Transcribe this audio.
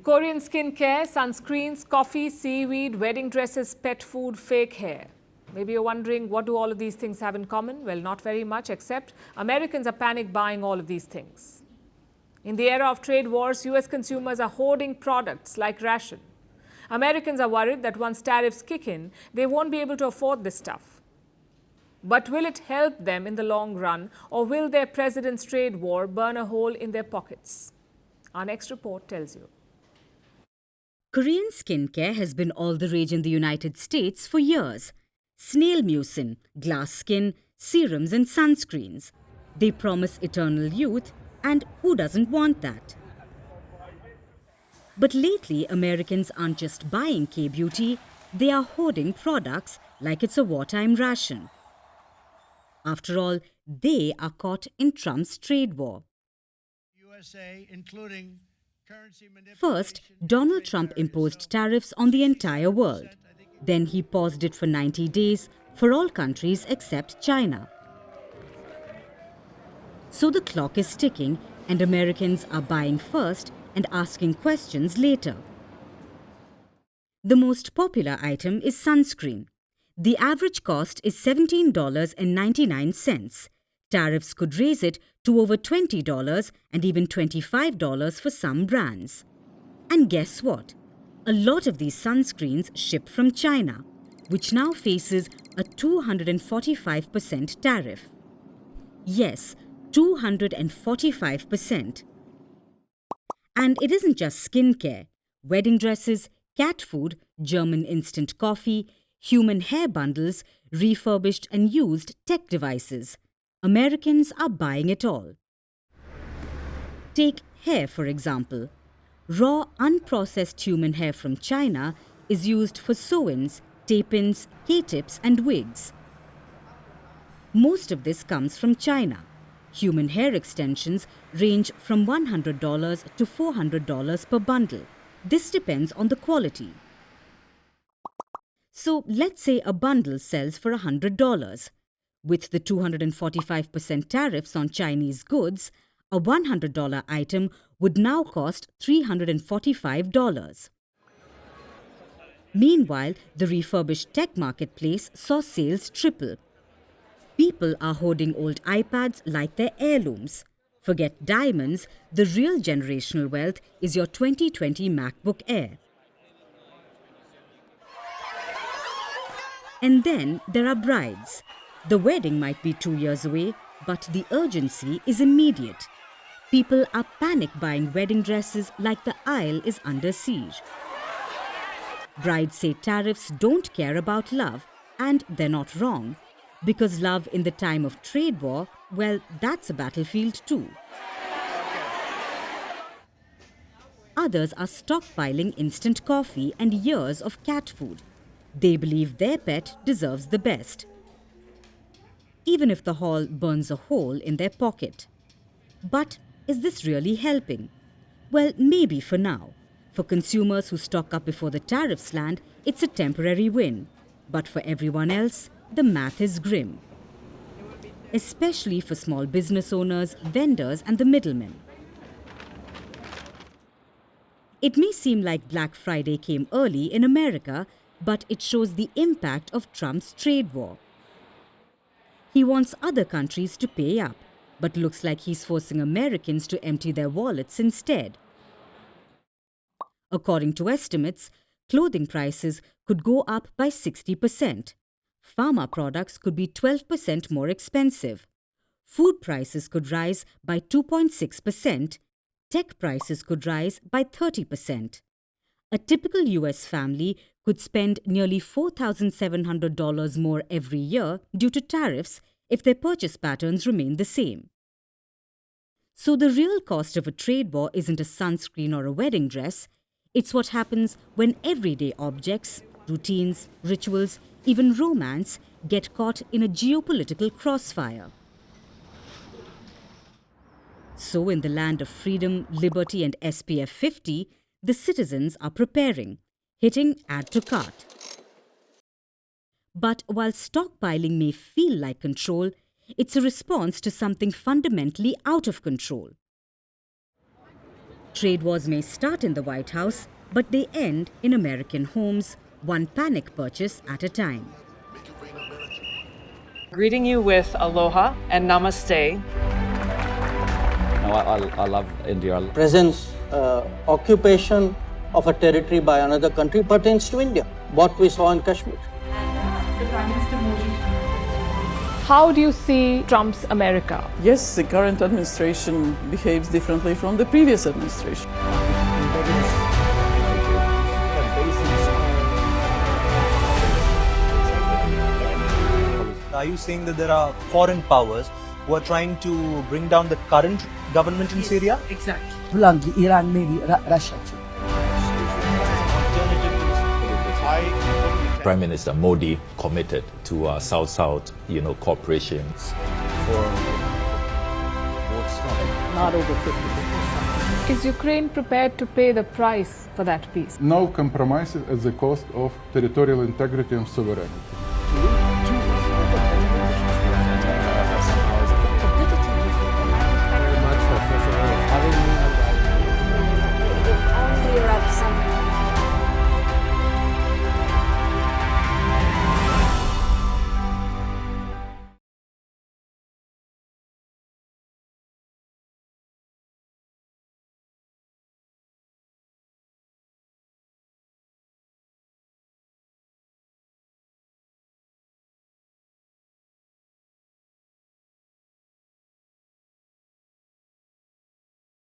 Korean skincare, sunscreens, coffee, seaweed, wedding dresses, pet food, fake hair. Maybe you're wondering, what do all of these things have in common? Well, not very much, except Americans are panic buying all of these things. In the era of trade wars, US consumers are hoarding products like ration. Americans are worried that once tariffs kick in, they won't be able to afford this stuff. But will it help them in the long run, or will their president's trade war burn a hole in their pockets? Our next report tells you. Korean skincare has been all the rage in the United States for years. Snail mucin, glass skin, serums and sunscreens. They promise eternal youth, and who doesn't want that? But lately, Americans aren't just buying K-beauty, they are hoarding products like it's a wartime ration. After all, they are caught in Trump's trade war. First, Donald Trump imposed tariffs on the entire world. Then he paused it for 90 days for all countries except China. So the clock is ticking and Americans are buying first and asking questions later. The most popular item is sunscreen. The average cost is $17.99. Tariffs could raise it to over $20 and even $25 for some brands. And guess what? A lot of these sunscreens ship from China, which now faces a 245% tariff. Yes, 245%. And it isn't just skincare. Wedding dresses, cat food, German instant coffee, human hair bundles, refurbished and used tech devices. Americans are buying it all. Take hair, for example. Raw, unprocessed human hair from China is used for sew-ins, tape-ins, K-tips and wigs. Most of this comes from China. Human hair extensions range from $100 to $400 per bundle. This depends on the quality. So let's say a bundle sells for $100. With the 245% tariffs on Chinese goods, a $100 item would now cost $345. Meanwhile, the refurbished tech marketplace saw sales triple. People are hoarding old iPads like their heirlooms. Forget diamonds, the real generational wealth is your 2020 MacBook Air. And then there are brides. The wedding might be 2 years away, but the urgency is immediate. People are panic buying wedding dresses like the aisle is under siege. Brides say tariffs don't care about love, and they're not wrong. Because love in the time of trade war, well, that's a battlefield too. Others are stockpiling instant coffee and years of cat food. They believe their pet deserves the best, even if the haul burns a hole in their pocket. But is this really helping? Well, maybe for now. For consumers who stock up before the tariffs land, it's a temporary win. But for everyone else, the math is grim. Especially for small business owners, vendors and the middlemen. It may seem like Black Friday came early in America, but it shows the impact of Trump's trade war. He wants other countries to pay up, but looks like he's forcing Americans to empty their wallets instead. According to estimates, clothing prices could go up by 60%. Pharma products could be 12% more expensive. Food prices could rise by 2.6%. Tech prices could rise by 30%. A typical US family could spend nearly $4,700 more every year due to tariffs if their purchase patterns remain the same. So the real cost of a trade war isn't a sunscreen or a wedding dress. It's what happens when everyday objects, routines, rituals, even romance get caught in a geopolitical crossfire. So in the land of freedom, liberty and SPF 50, the citizens are preparing, hitting add to cart. But while stockpiling may feel like control, it's a response to something fundamentally out of control. Trade wars may start in the White House, but they end in American homes, one panic purchase at a time. Greeting you with aloha and namaste. I love India. Presence, occupation of a territory by another country pertains to India, what we saw in Kashmir. How do you see Trump's America? Yes, the current administration behaves differently from the previous administration. Are you saying that there are foreign powers who are trying to bring down the current government in Syria? Exactly. Bluntly, Iran, maybe Russia too. Prime Minister Modi committed to South-South, cooperation. Not over 50%. Is Ukraine prepared to pay the price for that peace? No compromises at the cost of territorial integrity and sovereignty.